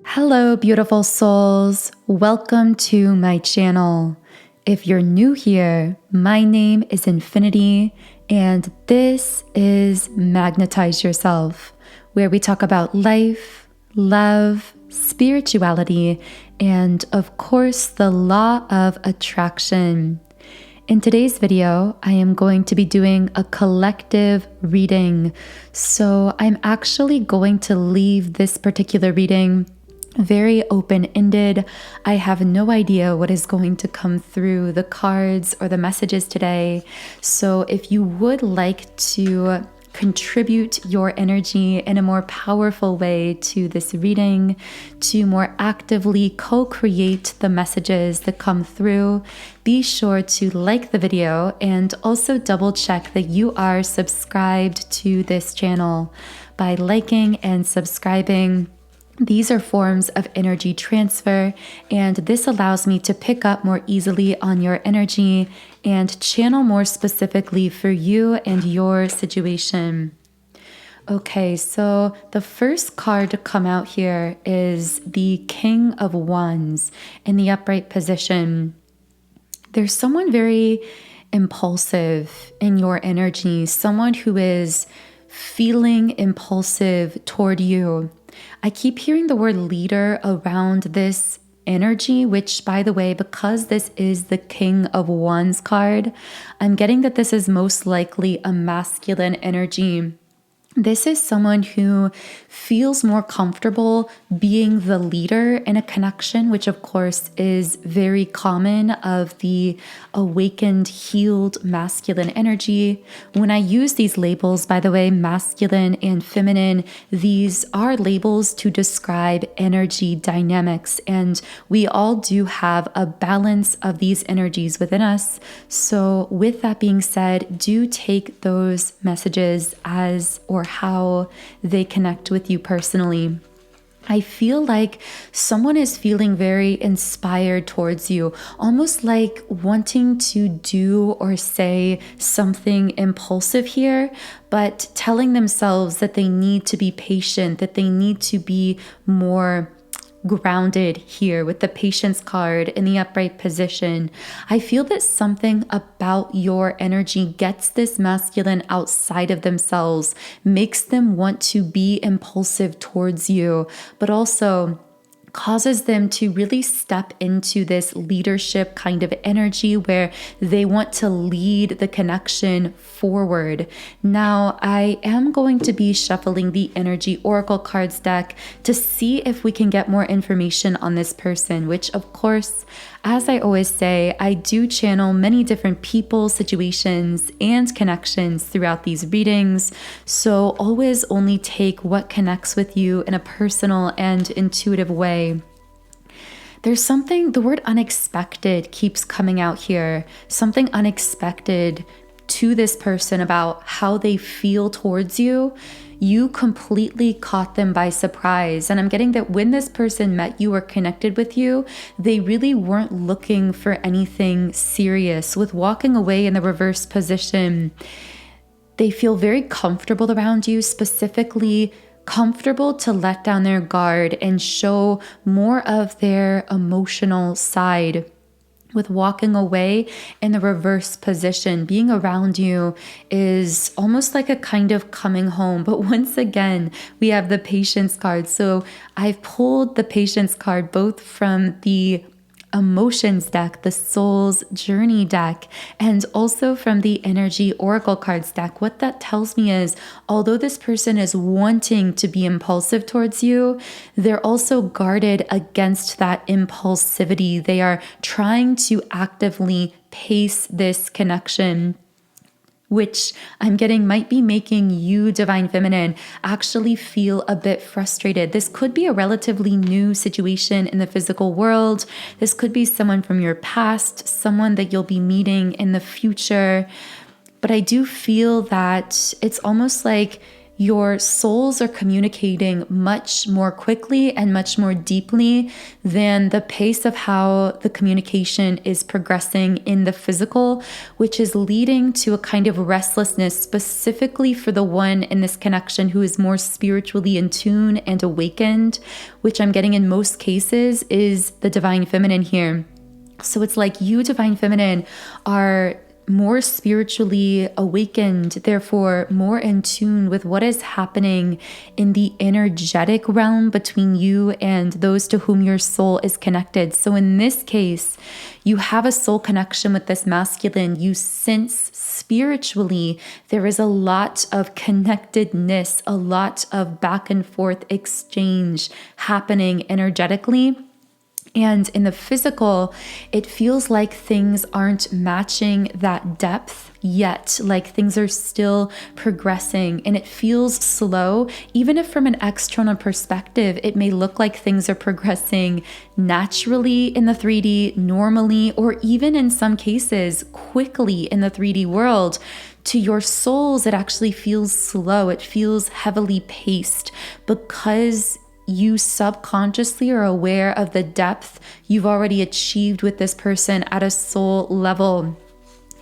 Hello, beautiful souls. Welcome to my channel. If you're new here, my name is Infinity, and this is Magnetize Yourself, where we talk about life, love, spirituality, and of course, the law of attraction. In today's video, I am going to be doing a collective reading. So I'm actually going to leave this particular reading very open-ended. I have no idea what is going to come through the cards or the messages today. So if you would like to contribute your energy in a more powerful way to this reading, to more actively co-create the messages that come through, be sure to like the video and also double check that you are subscribed to this channel. By liking and subscribing, these are forms of energy transfer, and this allows me to pick up more easily on your energy and channel more specifically for you and your situation. Okay, so the first card to come out here is the King of Wands in the upright position. There's someone very impulsive in your energy, someone who is feeling impulsive toward you. I keep hearing the word leader around this energy, which, by the way, because this is the King of Wands card, I'm getting that this is most likely a masculine energy. This is someone who feels more comfortable being the leader in a connection, which of course is very common of the awakened, healed masculine energy. When I use these labels, by the way, masculine and feminine, these are labels to describe energy dynamics, and we all do have a balance of these energies within us. So with that being said, do take those messages as or how they connect with you personally. I feel like someone is feeling very inspired towards you, almost like wanting to do or say something impulsive here, but telling themselves that they need to be patient, that they need to be more grounded here with the Patience card in the upright position. I feel that something about your energy gets this masculine outside of themselves, makes them want to be impulsive towards you, but also causes them to really step into this leadership kind of energy where they want to lead the connection forward. Now, I am going to be shuffling the Energy Oracle cards deck to see if we can get more information on this person, which of course, as I always say, I do channel many different people, situations, and connections throughout these readings. So always only take what connects with you in a personal and intuitive way. There's something, the word unexpected keeps coming out here, something unexpected to this person about how they feel towards you. You completely caught them by surprise. And I'm getting that when this person met you or connected with you, they really weren't looking for anything serious. With walking away in the reverse position, they feel very comfortable around you, specifically comfortable to let down their guard and show more of their emotional side. With walking away in the reverse position, being around you is almost like a kind of coming home. But once again, we have the Patience card. So I've pulled the Patience card both from the Emotions deck, the Soul's Journey deck, and also from the Energy Oracle cards deck. What that tells me is, although this person is wanting to be impulsive towards you, they're also guarded against that impulsivity. They are trying to actively pace this connection, which I'm getting might be making you, Divine Feminine, actually feel a bit frustrated. This could be a relatively new situation in the physical world. This could be someone from your past, someone that you'll be meeting in the future. But I do feel that it's almost like your souls are communicating much more quickly and much more deeply than the pace of how the communication is progressing in the physical, which is leading to a kind of restlessness specifically for the one in this connection who is more spiritually in tune and awakened, which I'm getting in most cases is the divine feminine here. So it's like you, divine feminine, are more spiritually awakened, therefore more in tune with what is happening in the energetic realm between you and those to whom your soul is connected. So in this case, you have a soul connection with this masculine. You sense spiritually there is a lot of connectedness, a lot of back and forth exchange happening energetically. And in the physical, it feels like things aren't matching that depth yet, like things are still progressing and it feels slow. Even if from an external perspective, it may look like things are progressing naturally in the 3D, normally, or even in some cases quickly in the 3D world. To your souls, it actually feels slow. It feels heavily paced because you subconsciously are aware of the depth you've already achieved with this person at a soul level.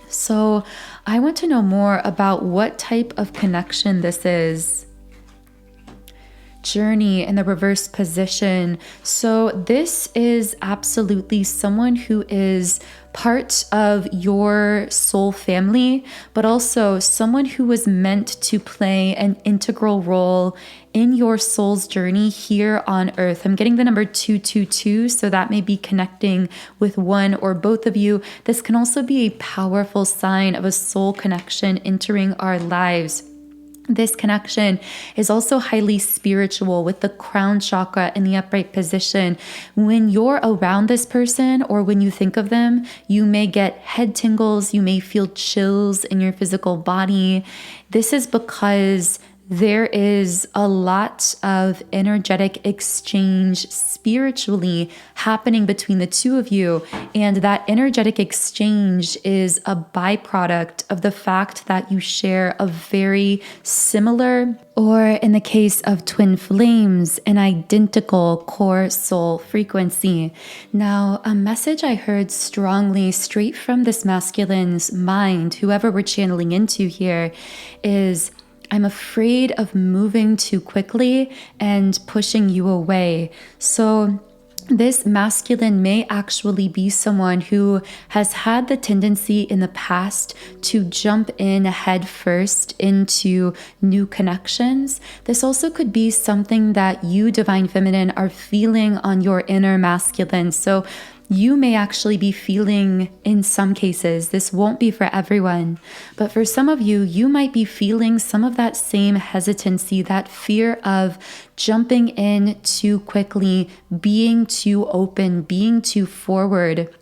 So I want to know more about what type of connection this is. Journey in the reverse position. So this is absolutely someone who is part of your soul family, but also someone who was meant to play an integral role in your soul's journey here on earth. I'm getting the number 222, so that may be connecting with one or both of you. This can also be a powerful sign of a soul connection entering our lives. This connection is also highly spiritual with the crown chakra in the upright position. When you're around this person or when you think of them, you may get head tingles, you may feel chills in your physical body. This is because there is a lot of energetic exchange spiritually happening between the two of you. And that energetic exchange is a byproduct of the fact that you share a very similar, or in the case of twin flames, an identical core soul frequency. Now, a message I heard strongly straight from this masculine's mind, whoever we're channeling into here, is I'm afraid of moving too quickly and pushing you away. So this masculine may actually be someone who has had the tendency in the past to jump in head first into new connections. This also could be something that you, divine feminine, are feeling on your inner masculine. So you may actually be feeling, in some cases, this won't be for everyone, but for some of you, you might be feeling some of that same hesitancy, that fear of jumping in too quickly, being too open, being too forward,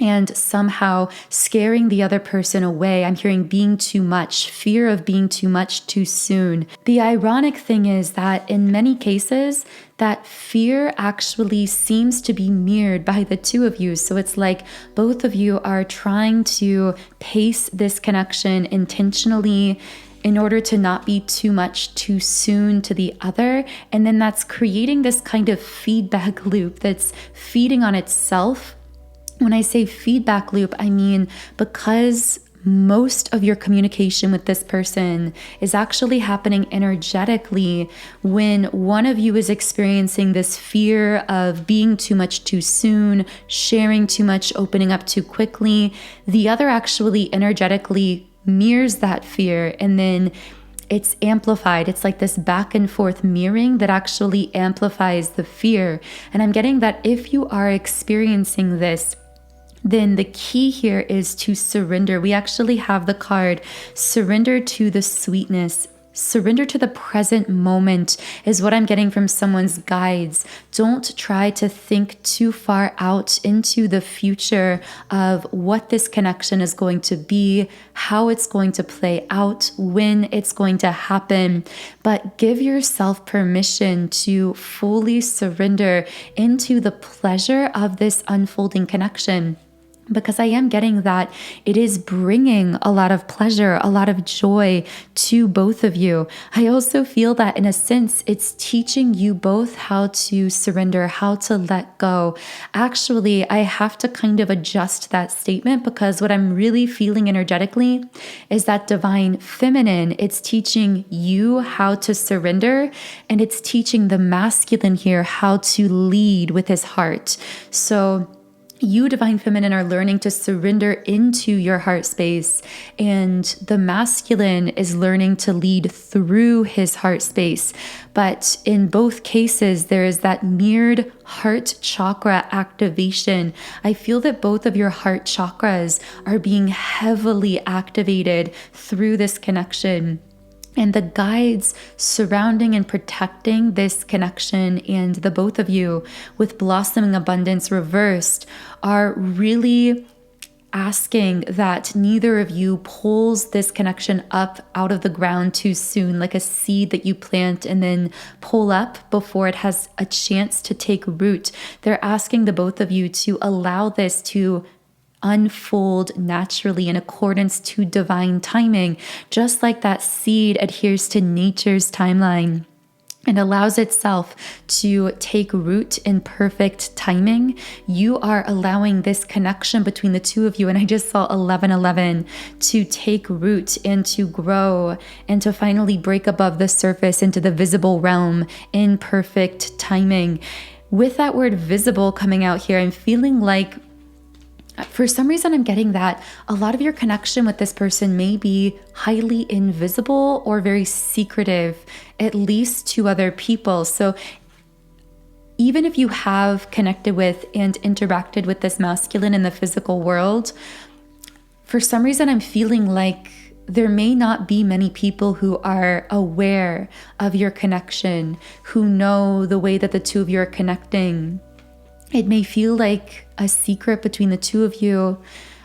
and somehow scaring the other person away. I'm hearing being too much, fear of being too much too soon. The ironic thing is that in many cases, that fear actually seems to be mirrored by the two of you. So it's like both of you are trying to pace this connection intentionally in order to not be too much too soon to the other. And then that's creating this kind of feedback loop that's feeding on itself. When I say feedback loop, I mean because most of your communication with this person is actually happening energetically when one of you is experiencing this fear of being too much too soon, sharing too much, opening up too quickly. The other actually energetically mirrors that fear, and then it's amplified. It's like this back and forth mirroring that actually amplifies the fear. And I'm getting that if you are experiencing this, then the key here is to surrender. We actually have the card, surrender to the sweetness. Surrender to the present moment is what I'm getting from someone's guides. Don't try to think too far out into the future of what this connection is going to be, how it's going to play out, when it's going to happen. But give yourself permission to fully surrender into the pleasure of this unfolding connection. because I am getting that it is bringing a lot of pleasure, a lot of joy to both of you. I also feel that in a sense, it's teaching you both how to surrender, how to let go. Actually, I have to kind of adjust that statement, because what I'm really feeling energetically is that divine feminine. It's teaching you how to surrender, and it's teaching the masculine here how to lead with his heart. So you, divine feminine, are learning to surrender into your heart space, and the masculine is learning to lead through his heart space. But in both cases, there is that mirrored heart chakra activation. I feel that both of your heart chakras are being heavily activated through this connection. And the guides surrounding and protecting this connection and the both of you with blossoming abundance reversed are really asking that neither of you pulls this connection up out of the ground too soon, like a seed that you plant and then pull up before it has a chance to take root. They're asking the both of you to allow this to unfold naturally in accordance to divine timing, just like that seed adheres to nature's timeline and allows itself to take root in perfect timing. You are allowing this connection between the two of you, and I just saw 1111, to take root and to grow and to finally break above the surface into the visible realm in perfect timing. With that word visible coming out here, I'm feeling like for some reason, I'm getting that a lot of your connection with this person may be highly invisible or very secretive, at least to other people. So even if you have connected with and interacted with this masculine in the physical world, for some reason, I'm feeling like there may not be many people who are aware of your connection, who know the way that the two of you are connecting. It may feel like a secret between the two of you.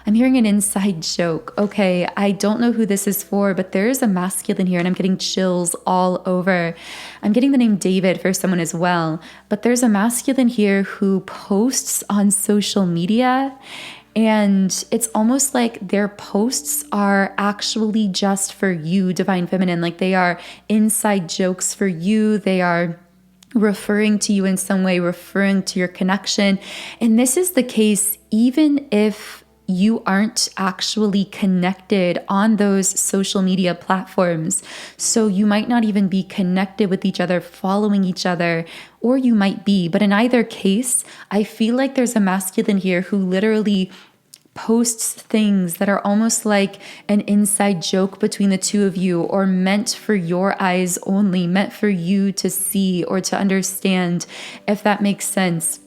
I'm hearing an inside joke. Okay, I don't know who this is for, but there is a masculine here and I'm getting chills all over. I'm getting the name David for someone as well, but there's a masculine here who posts on social media, and it's almost like their posts are actually just for you, divine feminine. Like they are inside jokes for you. They are referring to you in some way, referring to your connection. And this is the case even if you aren't actually connected on those social media platforms. So you might not even be connected with each other, following each other, or you might be. But in either case, I feel like there's a masculine here who literally posts things that are almost like an inside joke between the two of you, or meant for your eyes only, meant for you to see or to understand, if that makes sense.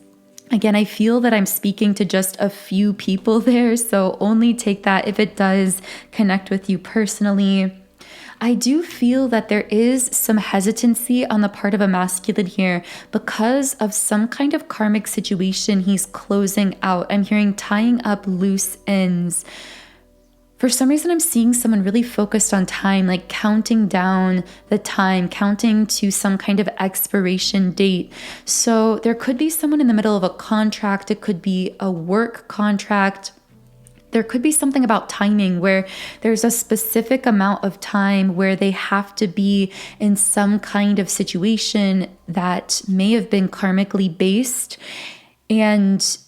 Again, I feel that I'm speaking to just a few people there, so only take that if it does connect with you personally. I do feel that there is some hesitancy on the part of a masculine here because of some kind of karmic situation he's closing out. I'm hearing tying up loose ends. For some reason, I'm seeing someone really focused on time, like counting down the time, counting to some kind of expiration date. So there could be someone in the middle of a contract. It could be a work contract. There could be something about timing where there's a specific amount of time where they have to be in some kind of situation that may have been karmically based. And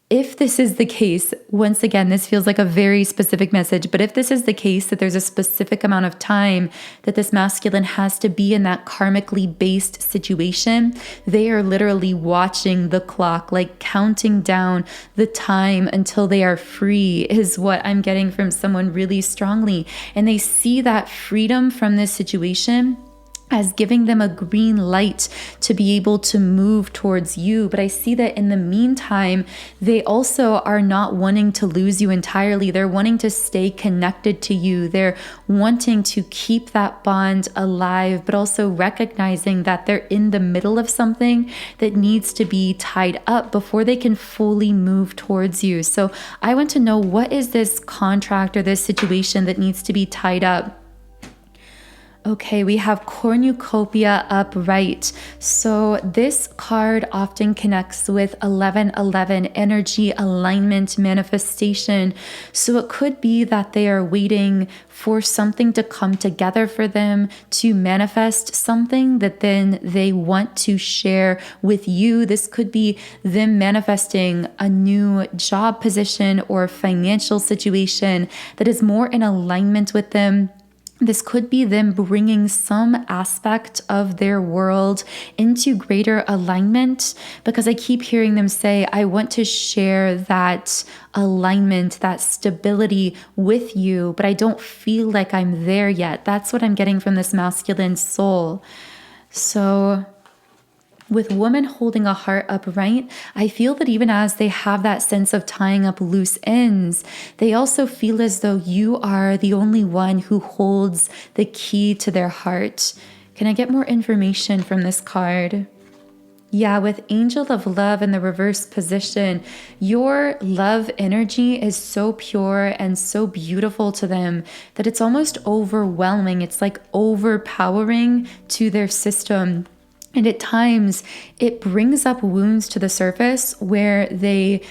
if this is the case, once again, this feels like a very specific message, but if this is the case, that there's a specific amount of time that this masculine has to be in that karmically based situation, they are literally watching the clock, like counting down the time until they are free, is what I'm getting from someone really strongly. And they see that freedom from this situation as giving them a green light to be able to move towards you. But I see that in the meantime, they also are not wanting to lose you entirely. They're wanting to stay connected to you. They're wanting to keep that bond alive, but also recognizing that they're in the middle of something that needs to be tied up before they can fully move towards you. So I want to know, what is this contract or this situation that needs to be tied up? Okay, we have cornucopia upright. So this card often connects with 1111 energy alignment manifestation. So it could be that they are waiting for something to come together for them to manifest something that then they want to share with you. This could be them manifesting a new job position or financial situation that is more in alignment with them. This could be them bringing some aspect of their world into greater alignment, because I keep hearing them say, I want to share that alignment, that stability with you, but I don't feel like I'm there yet. That's what I'm getting from this masculine soul. So with woman holding a heart upright, I feel that even as they have that sense of tying up loose ends, they also feel as though you are the only one who holds the key to their heart. Can I get more information from this card? Yeah, with Angel of Love in the reverse position, your love energy is so pure and so beautiful to them that it's almost overwhelming. It's like overpowering to their system. And at times, it brings up wounds to the surface where they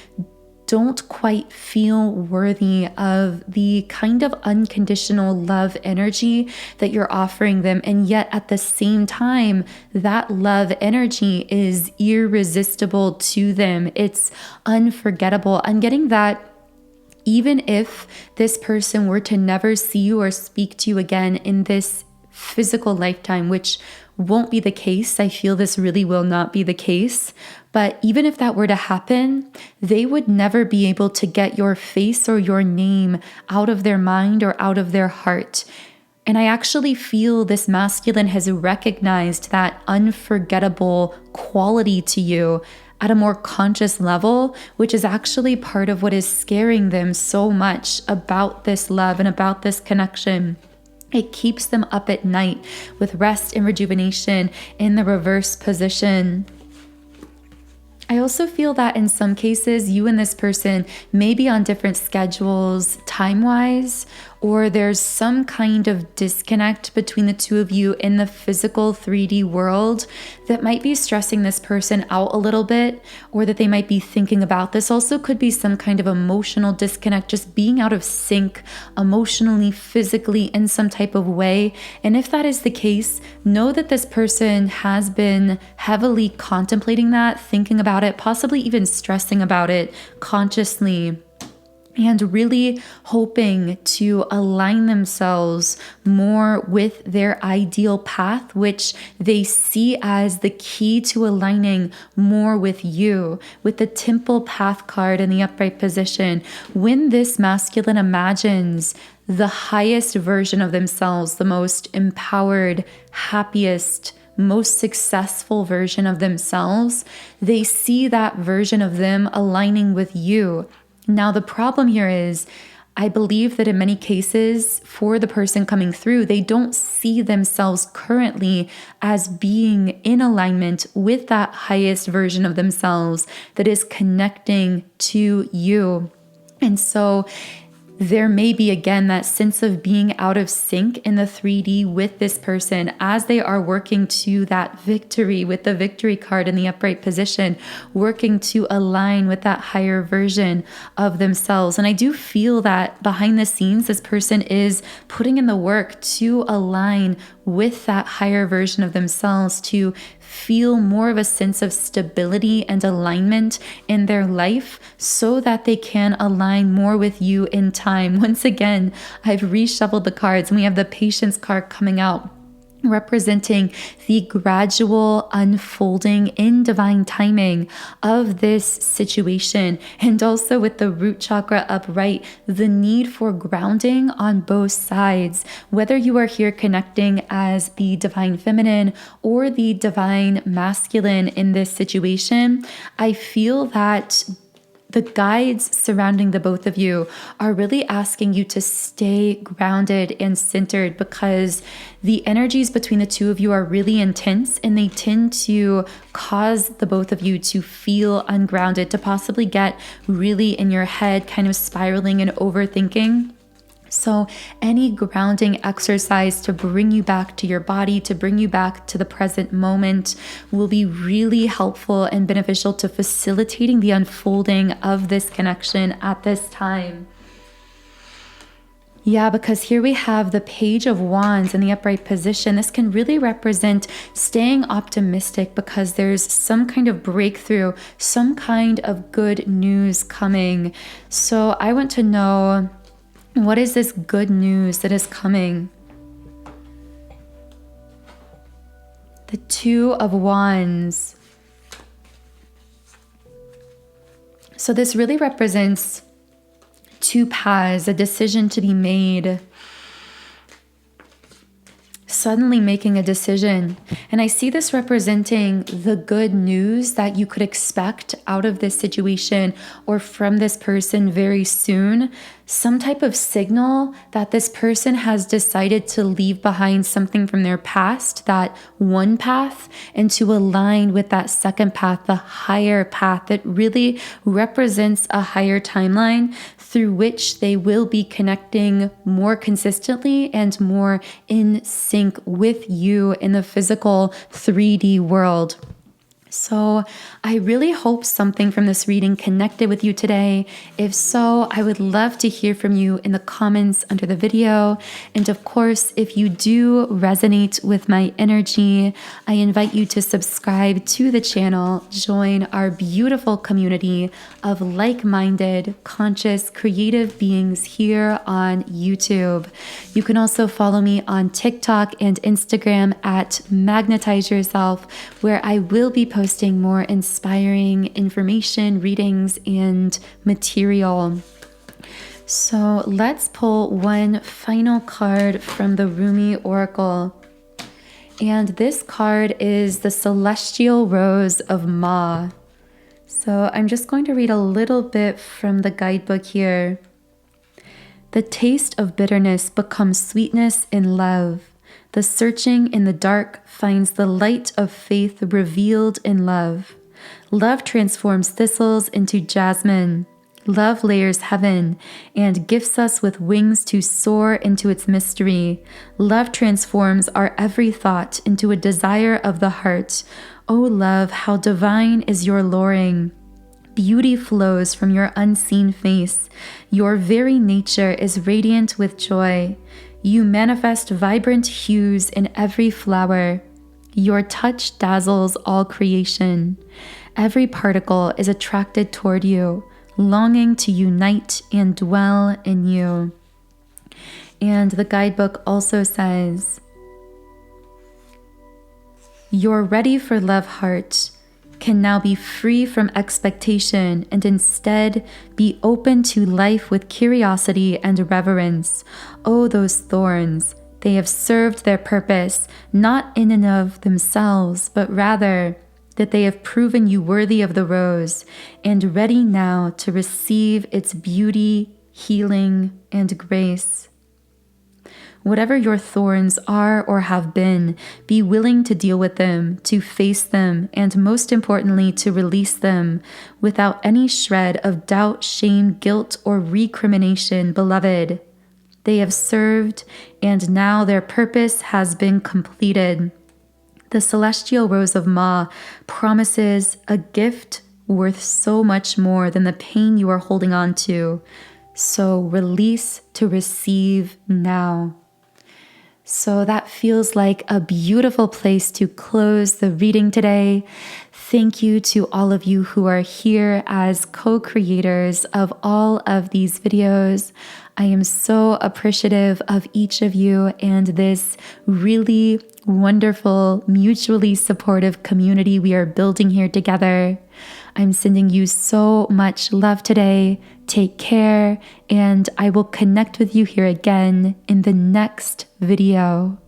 don't quite feel worthy of the kind of unconditional love energy that you're offering them. And yet at the same time, that love energy is irresistible to them. It's unforgettable. I'm getting that even if this person were to never see you or speak to you again in this physical lifetime, which won't be the case. I feel this really will not be the case. But even if that were to happen, they would never be able to get your face or your name out of their mind or out of their heart. And I actually feel this masculine has recognized that unforgettable quality to you at a more conscious level, which is actually part of what is scaring them so much about this love and about this connection. It keeps them up at night with rest and rejuvenation in the reverse position. I also feel that in some cases, you and this person may be on different schedules time-wise, or there's some kind of disconnect between the two of you in the physical 3D world that might be stressing this person out a little bit, or that they might be thinking about. This also could be some kind of emotional disconnect, just being out of sync emotionally, physically, in some type of way. And if that is the case, know that this person has been heavily contemplating that, thinking about it, possibly even stressing about it consciously, and really hoping to align themselves more with their ideal path, which they see as the key to aligning more with you. With the Temple Path card in the upright position, when this masculine imagines the highest version of themselves, the most empowered, happiest, most successful version of themselves, they see that version of them aligning with you. Now, the problem here is, I believe that in many cases for the person coming through, they don't see themselves currently as being in alignment with that highest version of themselves that is connecting to you. And so there may be, again, that sense of being out of sync in the 3D with this person as they are working to that victory with the victory card in the upright position, working to align with that higher version of themselves. And I do feel that behind the scenes, this person is putting in the work to align with that higher version of themselves, to feel more of a sense of stability and alignment in their life so that they can align more with you in time. Once again, I've reshuffled the cards and we have the Patience card coming out, representing the gradual unfolding in divine timing of this situation. And also with the root chakra upright, the need for grounding on both sides. Whether you are here connecting as the divine feminine or the divine masculine in this situation, I feel that the guides surrounding the both of you are really asking you to stay grounded and centered, because the energies between the two of you are really intense and they tend to cause the both of you to feel ungrounded, to possibly get really in your head, kind of spiraling and overthinking. So any grounding exercise to bring you back to your body, to bring you back to the present moment, will be really helpful and beneficial to facilitating the unfolding of this connection at this time. Yeah, because here we have the Page of Wands in the upright position. This can really represent staying optimistic because there's some kind of breakthrough, some kind of good news coming. So I want to know, what is this good news that is coming? The Two of Wands. So this really represents two paths, a decision to be made. Suddenly making a decision. And I see this representing the good news that you could expect out of this situation or from this person very soon. Some type of signal that this person has decided to leave behind something from their past, that one path, and to align with that second path, the higher path that really represents a higher timeline through which they will be connecting more consistently and more in sync with you in the physical 3D world. So I really hope something from this reading connected with you today. If so, I would love to hear from you in the comments under the video. And of course, if you do resonate with my energy, I invite you to subscribe to the channel, join our beautiful community of like-minded, conscious, creative beings here on YouTube. You can also follow me on TikTok and Instagram at Magnetize Yourself, where I will be posting more inspiring information, readings, and material. So let's pull one final card from the Rumi Oracle. And this card is the Celestial Rose of Ma. So I'm just going to read a little bit from the guidebook here. The taste of bitterness becomes sweetness in love. The searching in the dark finds the light of faith revealed in love. Love transforms thistles into jasmine. Love layers heaven and gifts us with wings to soar into its mystery. Love transforms our every thought into a desire of the heart. O love, how divine is your luring. Beauty flows from your unseen face. Your very nature is radiant with joy. You manifest vibrant hues in every flower. Your touch dazzles all creation. Every particle is attracted toward you, longing to unite and dwell in you. And the guidebook also says, your ready for love heart can now be free from expectation and instead be open to life with curiosity and reverence. Oh, those thorns, they have served their purpose, not in and of themselves, but rather that they have proven you worthy of the rose and ready now to receive its beauty, healing, and grace. Whatever your thorns are or have been, be willing to deal with them, to face them, and most importantly, to release them without any shred of doubt, shame, guilt, or recrimination, beloved. They have served, and now their purpose has been completed. The Celestial Rose of Ma promises a gift worth so much more than the pain you are holding on to. So release to receive now. So that feels like a beautiful place to close the reading today. Thank you to all of you who are here as co-creators of all of these videos. I am so appreciative of each of you and this really wonderful, mutually supportive community we are building here together. I'm sending you so much love today. Take care, and I will connect with you here again in the next video.